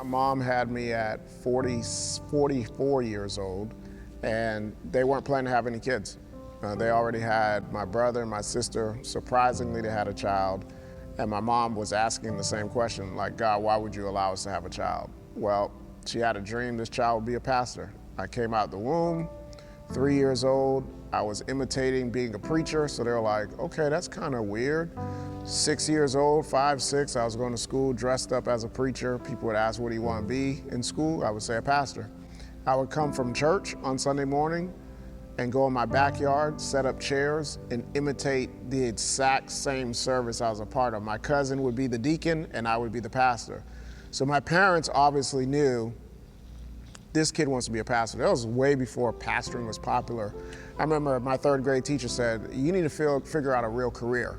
My mom had me at 44 years old, and they weren't planning to have any kids. They already had my brother and my sister. Surprisingly, they had a child. And my mom was asking the same question, like, God, why would you allow us to have a child? Well, she had a dream this child would be a pastor. I came out the womb, 3 years old. I was imitating being a preacher, so they were like, okay, that's kind of weird. 6 years old, 5, 6, I was going to school dressed up as a preacher. People would ask, what do you want to be in school? I would say a pastor. I would come from church on Sunday morning and go in my backyard, set up chairs, and imitate the exact same service I was a part of. My cousin would be the deacon, and I would be the pastor. So my parents obviously knew this kid wants to be a pastor. That was way before pastoring was popular. I remember my 3rd grade teacher said, you need to figure out a real career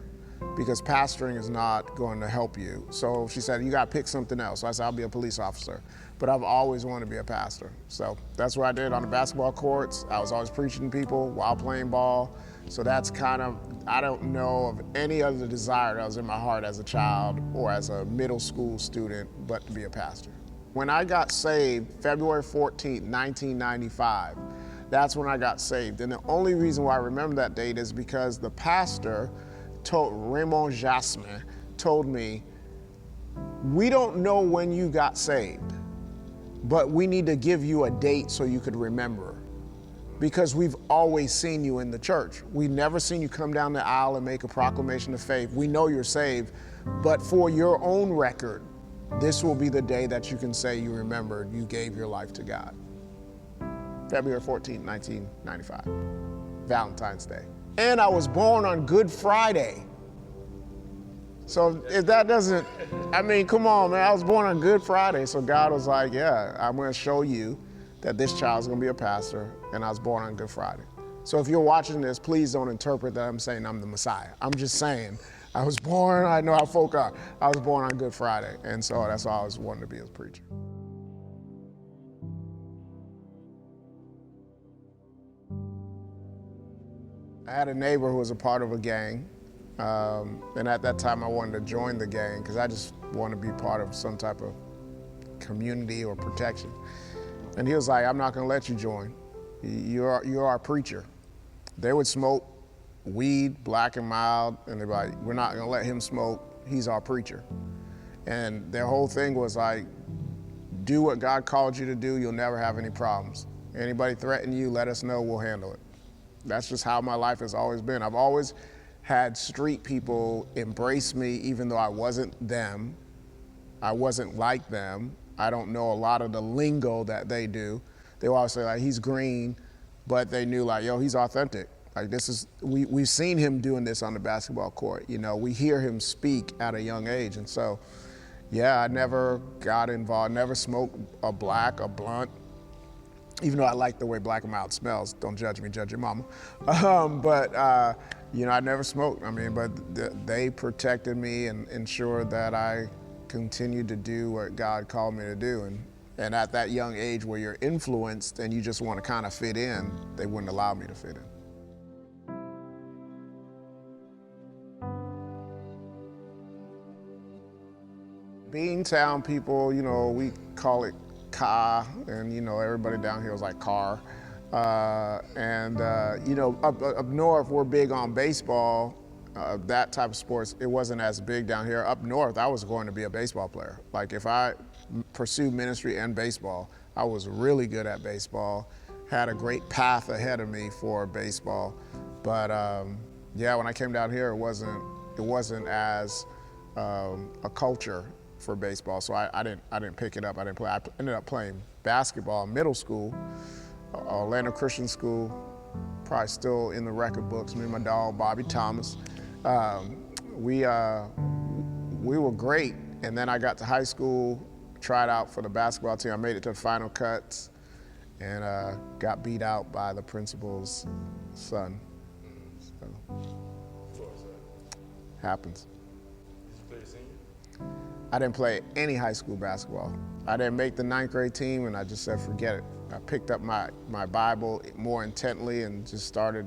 because pastoring is not going to help you. So she said, you got to pick something else. So I said, I'll be a police officer. But I've always wanted to be a pastor. So that's what I did on the basketball courts. I was always preaching to people while playing ball. So that's kind of, I don't know of any other desire that was in my heart as a child or as a middle school student, but to be a pastor. When I got saved, February 14th, 1995, that's when I got saved. And the only reason why I remember that date is because the pastor Raymond Jasmin told me, we don't know when you got saved, but we need to give you a date so you could remember. Because we've always seen you in the church. We've never seen you come down the aisle and make a proclamation of faith. We know you're saved, but for your own record, this will be the day that you can say you remembered you gave your life to God. February 14, 1995, Valentine's Day. And I was born on Good Friday. So if that doesn't, I mean, come on, man, I was born on Good Friday. So God was like, yeah, I'm gonna show you that this child's gonna be a pastor, and I was born on Good Friday. So if you're watching this, please don't interpret that I'm saying I'm the Messiah. I'm just saying, I was born, I know how folk are. I was born on Good Friday, and so that's all I was wanting to be as a preacher. I had a neighbor who was a part of a gang, and at that time I wanted to join the gang because I just wanted to be part of some type of community or protection. And he was like, I'm not gonna let you join. You're our preacher. They would smoke weed, black and mild, and they'd be like, we're not gonna let him smoke, he's our preacher. And their whole thing was like, do what God called you to do, you'll never have any problems. Anybody threaten you, let us know, we'll handle it. That's just how my life has always been. I've always had street people embrace me even though I wasn't them. I wasn't like them. I don't know a lot of the lingo that they do. They would always say like, he's green, but they knew like, yo, he's authentic. Like this is, we've seen him doing this on the basketball court. You know, we hear him speak at a young age. And so, yeah, I never got involved, never smoked a blunt. Even though I like the way black and mild smells, don't judge me, judge your mama. You know, I never smoked. I mean, but they protected me and ensured that I continued to do what God called me to do. And at that young age where you're influenced and you just want to kind of fit in, they wouldn't allow me to fit in. Beantown people, you know, we call it Ka, and you know, everybody down here was like car. You know, up north, we're big on baseball, that type of sports. It wasn't as big down here. Up north, I was going to be a baseball player. Like if I pursued ministry and baseball, I was really good at baseball, had a great path ahead of me for baseball. But yeah, when I came down here, it wasn't as a culture for baseball, so I didn't pick it up. I didn't play. I ended up playing basketball in middle school, Orlando Christian School, probably still in the record books. Me and my dog Bobby Thomas, we were great. And then I got to high school, tried out for the basketball team. I made it to the final cuts, and got beat out by the principal's son. So, happens. I didn't play any high school basketball. I didn't make the 9th grade team, and I just said, forget it. I picked up my Bible more intently and just started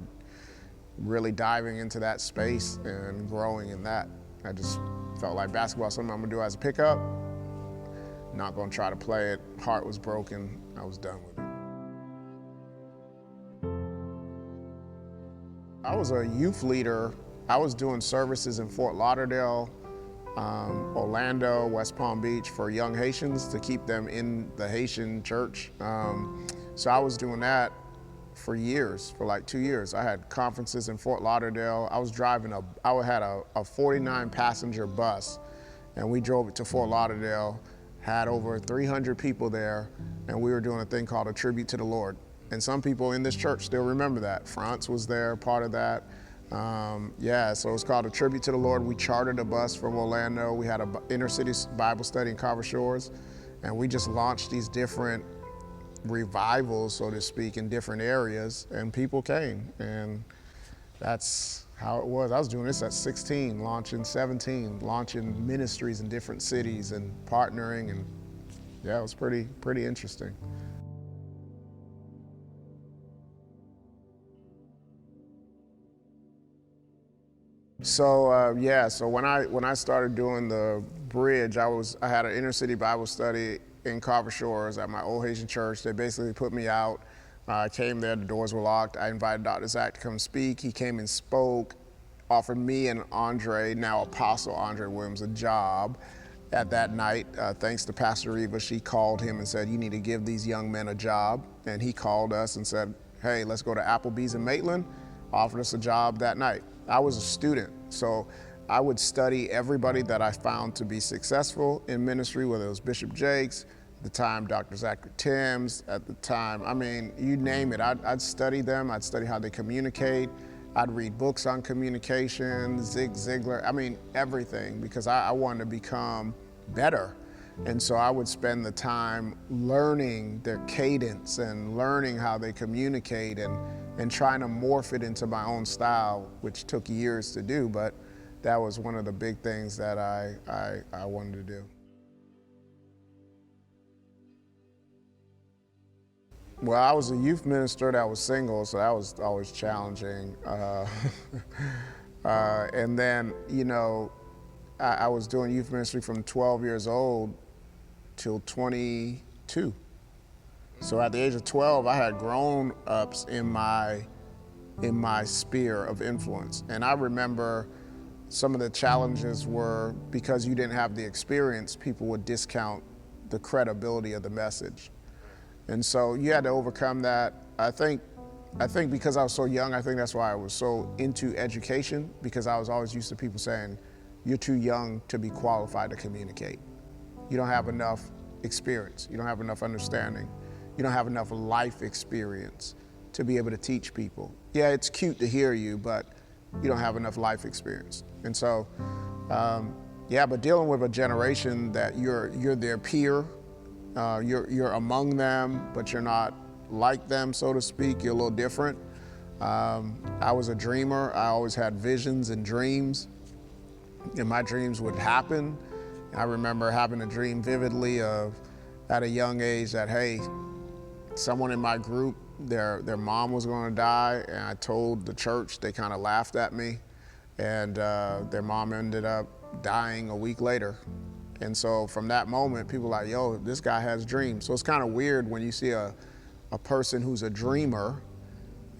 really diving into that space and growing in that. I just felt like basketball is something I'm gonna do as a pickup, Not gonna try to play it. Heart was broken. I was done with it. I was a youth leader. I was doing services in Fort Lauderdale, Orlando, West Palm Beach for young Haitians to keep them in the Haitian church. So I was doing that for years, for like 2 years. I had conferences in Fort Lauderdale. I was driving I had a 49 passenger bus, and we drove it to Fort Lauderdale, had over 300 people there, and we were doing a thing called a tribute to the Lord. And some people in this church still remember that. France was there, part of that. Yeah, so it's called a tribute to the Lord. We chartered a bus from Orlando. We had an inner city Bible study in Carver Shores, and we just launched these different revivals, so to speak, in different areas, and people came, and that's how it was. I was doing this at 16, launching 17, launching ministries in different cities and partnering, and yeah, it was pretty interesting. So yeah, so when I started doing the bridge, I had an inner city Bible study in Carver Shores at my old Haitian church. They basically put me out. I came there, the doors were locked. I invited Dr. Zach to come speak. He came and spoke, offered me and Andre, now Apostle Andre Williams, a job at that night. Thanks to Pastor Eva, she called him and said, you need to give these young men a job. And he called us and said, hey, let's go to Applebee's in Maitland, offered us a job that night. I was a student, so I would study everybody that I found to be successful in ministry, whether it was Bishop Jakes, at the time Dr. Zachary Timms, at the time, I mean, you name it. I'd study them, I'd study how they communicate, I'd read books on communication, Zig Ziglar, I mean, everything, because I wanted to become better. And so I would spend the time learning their cadence and learning how they communicate and trying to morph it into my own style, which took years to do, but that was one of the big things that I wanted to do. Well, I was a youth minister that was single, so that was always challenging. And then, you know, I was doing youth ministry from 12 years old till 22. So at the age of 12, I had grown-ups in my sphere of influence. And I remember some of the challenges were because you didn't have the experience, people would discount the credibility of the message. And so you had to overcome that. I think because I was so young, I think that's why I was so into education, because I was always used to people saying, you're too young to be qualified to communicate. You don't have enough experience. You don't have enough understanding. You don't have enough life experience to be able to teach people. Yeah, it's cute to hear you, but you don't have enough life experience. And so, yeah, but dealing with a generation that you're their peer, you're among them, but you're not like them, so to speak. You're a little different. I was a dreamer. I always had visions and dreams, and my dreams would happen. I remember having a dream vividly at a young age that, hey, someone in my group, their mom was going to die, and I told the church. They kind of laughed at me, and their mom ended up dying a week later. And so from that moment, people were like, yo, this guy has dreams. So it's kind of weird when you see a person who's a dreamer,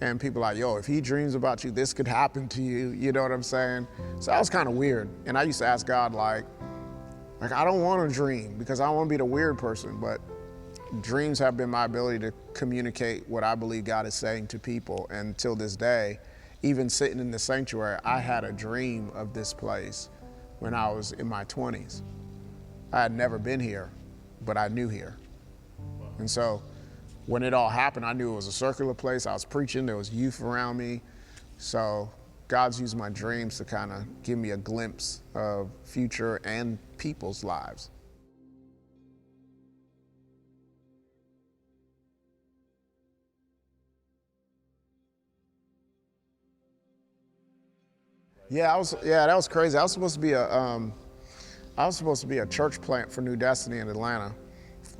and people are like, yo, if he dreams about you, this could happen to you. You know what I'm saying? So that was kind of weird. And I used to ask God, like I don't want to dream because I don't want to be the weird person, but dreams have been my ability to communicate what I believe God is saying to people. And till this day, even sitting in the sanctuary, I had a dream of this place when I was in my 20s. I had never been here, but I knew here. And so when it all happened, I knew it was a circular place. I was preaching, there was youth around me. So God's used my dreams to kind of give me a glimpse of future and people's lives. Yeah, that was crazy. I was supposed to be a church plant for New Destiny in Atlanta.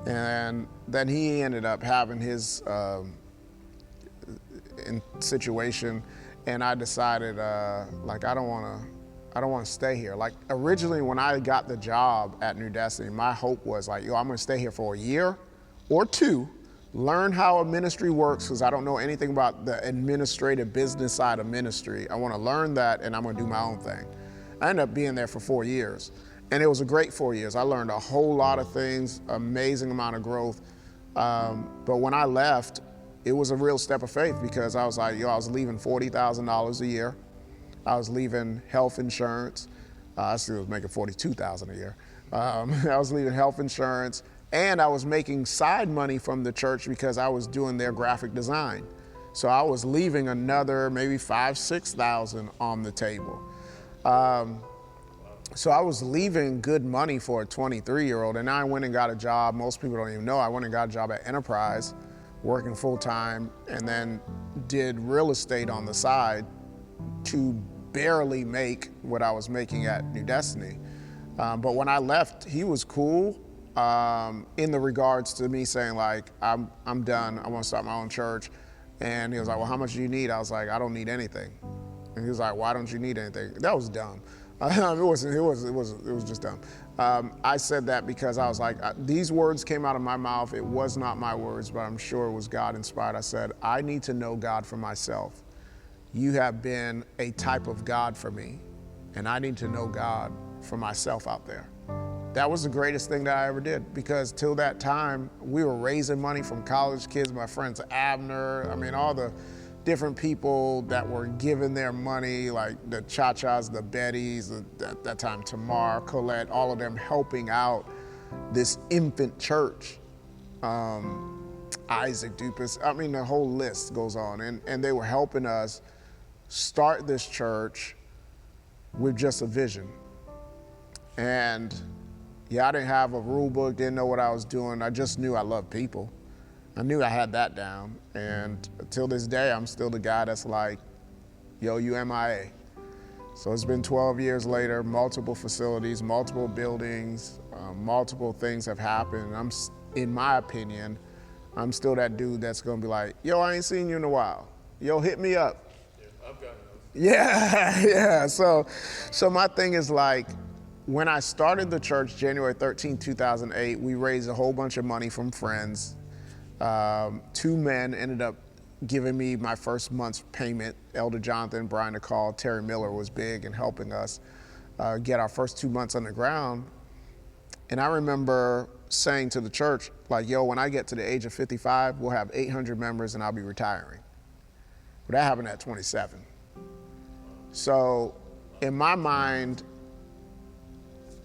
And then he ended up having his situation, and I decided, I don't want I don't want to stay here. Like originally when I got the job at New Destiny, my hope was like, yo, I'm gonna stay here for a year or two, learn how a ministry works, because I don't know anything about the administrative business side of ministry. I want to learn that, and I'm going to do my own thing. I ended up being there for 4 years, and it was a great 4 years. I learned a whole lot of things, amazing amount of growth. But when I left, it was a real step of faith, because I was like, yo, I was leaving $40,000 a year. I was leaving health insurance. I still was making $42,000 a year. I was leaving health insurance, and I was making side money from the church because I was doing their graphic design. So I was leaving another maybe $5,000-6,000 on the table. So I was leaving good money for a 23-year-old, and I went and got a job. Most people don't even know. I went and got a job at Enterprise, working full time, and then did real estate on the side to barely make what I was making at New Destiny. But when I left, he was cool in the regards to me saying like, I'm done, I want to start my own church. And he was like, well, how much do you need? I was like, I don't need anything. And he was like, why don't you need anything? That was dumb. It was just dumb. I said that because I was like, these words came out of my mouth. It was not my words, but I'm sure it was God inspired. I said, I need to know God for myself. You have been a type of God for me, and I need to know God for myself out there. That was the greatest thing that I ever did, because till that time, we were raising money from college kids, my friends Abner, I mean, all the different people that were giving their money, like the Cha-Chas, the Bettys, at that time Tamar, Colette, all of them helping out this infant church. Isaac Dupas, I mean, the whole list goes on. And they were helping us start this church with just a vision. And yeah, I didn't have a rule book, didn't know what I was doing. I just knew I loved people. I knew I had that down. And till this day, I'm still the guy that's like, yo, you MIA. So it's been 12 years later, multiple facilities, multiple buildings, multiple things have happened. In my opinion, I'm still that dude that's gonna be like, yo, I ain't seen you in a while. Yo, hit me up. Yeah, I've gotten those. Yeah. So my thing is like, when I started the church, January 13, 2008, we raised a whole bunch of money from friends. 2 men ended up giving me my first month's payment. Elder Jonathan, Brian DeCall, Terry Miller was big in helping us get our first 2 months on the ground. And I remember saying to the church, like, yo, when I get to the age of 55, we'll have 800 members and I'll be retiring. But that happened at 27. So in my mind,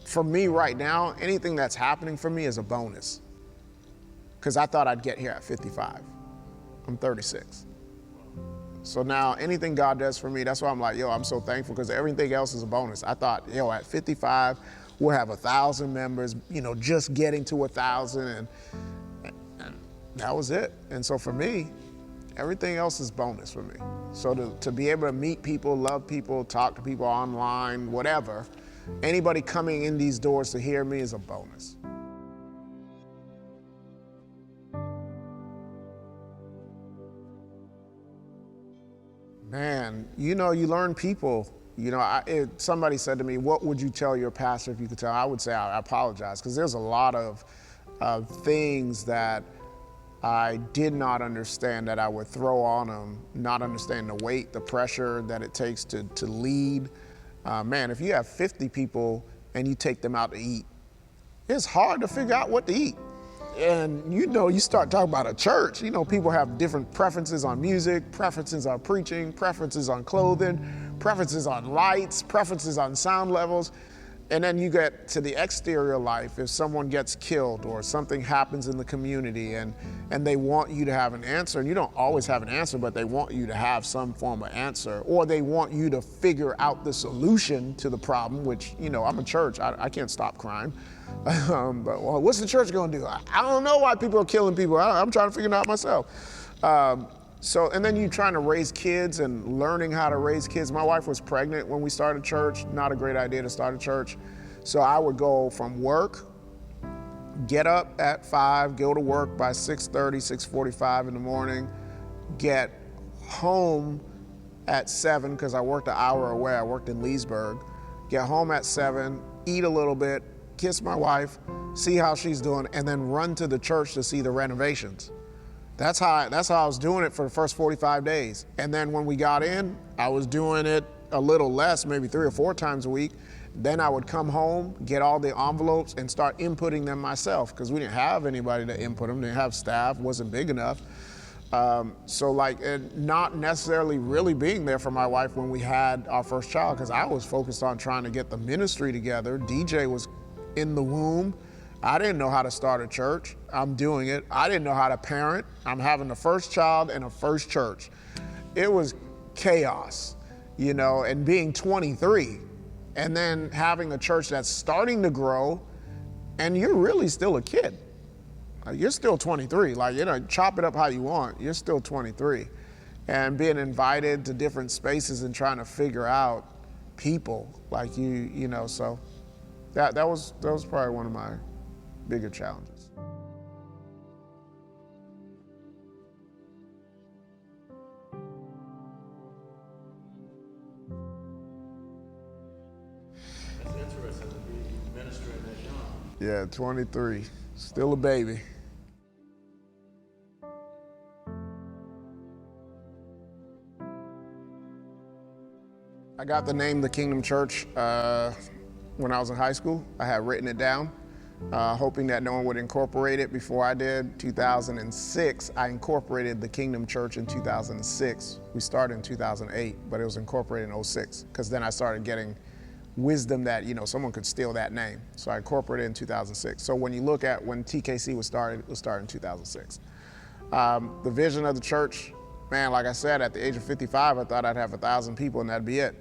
for me right now, anything that's happening for me is a bonus, because I thought I'd get here at 55. I'm 36. So now anything God does for me, that's why I'm like, yo, I'm so thankful, because everything else is a bonus. I thought, yo, at 55, we'll have 1,000 members, just getting to 1,000, and that was it. And so for me, everything else is bonus for me. So to be able to meet people, love people, talk to people online, whatever, anybody coming in these doors to hear me is a bonus. Man, you learn people. Somebody said to me, what would you tell your pastor if you could tell? I would say I apologize, because there's a lot of things that I did not understand that I would throw on them, not understand the weight, the pressure that it takes to lead. Man, if you have 50 people and you take them out to eat, it's hard to figure out what to eat. And you start talking about a church, people have different preferences on music, preferences on preaching, preferences on clothing, preferences on lights, preferences on sound levels. And then you get to the exterior life. If someone gets killed or something happens in the community and they want you to have an answer, and you don't always have an answer, but they want you to have some form of answer, or they want you to figure out the solution to the problem, which, I'm a church, I can't stop crime. But what's the church gonna do? I don't know why people are killing people. I'm trying to figure it out myself. And then you trying to raise kids and learning how to raise kids. My wife was pregnant when we started church. Not a great idea to start a church. So I would go from work, get up at 5, go to work by 6:30, 6:45 in the morning, get home at 7, because I worked an hour away. I worked in Leesburg. get home at 7, eat a little bit, kiss my wife, see how she's doing, and then run to the church to see the renovations. That's how I was doing it for the first 45 days. And then when we got in, I was doing it a little less, maybe 3 or 4 times a week. Then I would come home, get all the envelopes, and start inputting them myself, because we didn't have anybody to input them, didn't have staff, wasn't big enough. So not necessarily really being there for my wife when we had our first child, because I was focused on trying to get the ministry together. DJ was in the womb. I didn't know how to start a church. I'm doing it. I didn't know how to parent. I'm having the first child in a first church. It was chaos, and being 23 and then having a church that's starting to grow, and you're really still a kid. You're still 23, chop it up how you want, you're still 23. And being invited to different spaces and trying to figure out people so that was probably one of my bigger challenges. That's interesting to be ministering that young. Yeah, 23, still a baby. I got the name The Kingdom Church when I was in high school. I had written it down, hoping that no one would incorporate it before I did. 2006, I incorporated the Kingdom Church in 2006. We started in 2008, but it was incorporated in 06, because then I started getting wisdom that, someone could steal that name. So I incorporated it in 2006. So when you look at when TKC was started, it was started in 2006. The vision of the church, man, like I said, at the age of 55, I thought I'd have 1,000 people and that'd be it.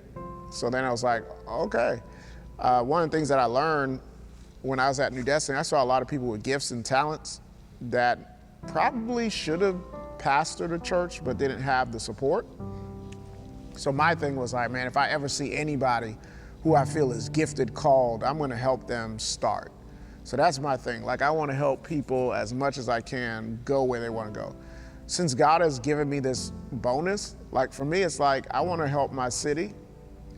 So then I was like, okay. One of the things that I learned when I was at New Destiny, I saw a lot of people with gifts and talents that probably should have pastored a church but didn't have the support. So my thing was like, man, if I ever see anybody who I feel is gifted, called, I'm gonna help them start. So that's my thing. I wanna help people as much as I can go where they wanna go. Since God has given me this bonus, for me, it's I wanna help my city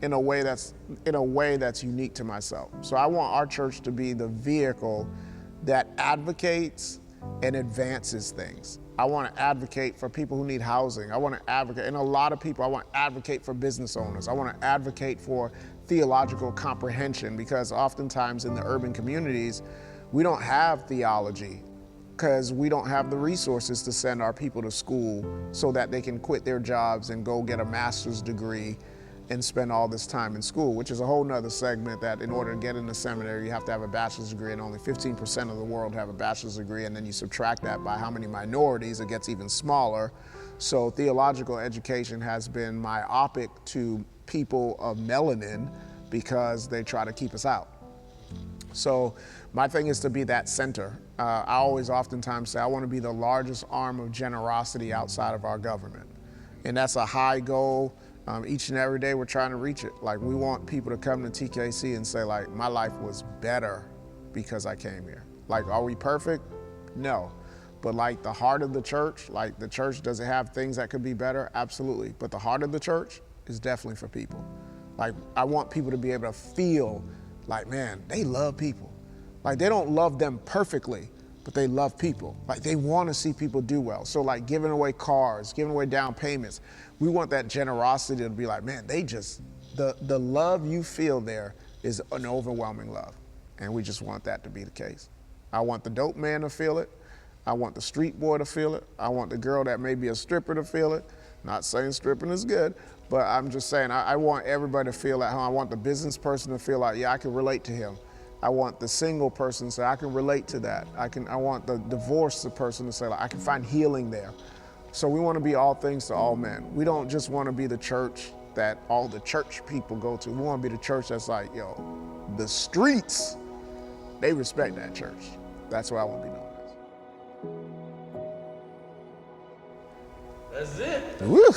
in a way that's unique to myself. So I want our church to be the vehicle that advocates and advances things. I want to advocate for people who need housing. I want to advocate, and a lot of people, I want to advocate for business owners. I want to advocate for theological comprehension, because oftentimes in the urban communities, we don't have theology because we don't have the resources to send our people to school so that they can quit their jobs and go get a master's degree and spend all this time in school, which is a whole nother segment, that in order to get into seminary, you have to have a bachelor's degree, and only 15% of the world have a bachelor's degree, and then you subtract that by how many minorities, it gets even smaller. So theological education has been myopic to people of melanin because they try to keep us out. So my thing is to be that center. I always oftentimes say I want to be the largest arm of generosity outside of our government. And that's a high goal. Each and every day we're trying to reach it. We want people to come to TKC and say my life was better because I came here. Are we perfect? No. But the heart of the church, the church, does it have things that could be better? Absolutely. But the heart of the church is definitely for people. I want people to be able to feel man, they love people. They don't love them perfectly, but they love people. They want to see people do well. So giving away cars, giving away down payments, we want that generosity to be man, the love you feel there is an overwhelming love. And we just want that to be the case. I want the dope man to feel it. I want the street boy to feel it. I want the girl that may be a stripper to feel it. Not saying stripping is good, but I'm just saying I want everybody to feel at home. I want the business person to feel yeah, I can relate to him. I want the single person to say, I can relate to that. I want the divorced person to say, I can find healing there. So we want to be all things to all men. We don't just want to be the church that all the church people go to. We want to be the church that's the streets, they respect that church. That's what I want to be known as. That's it. Woo.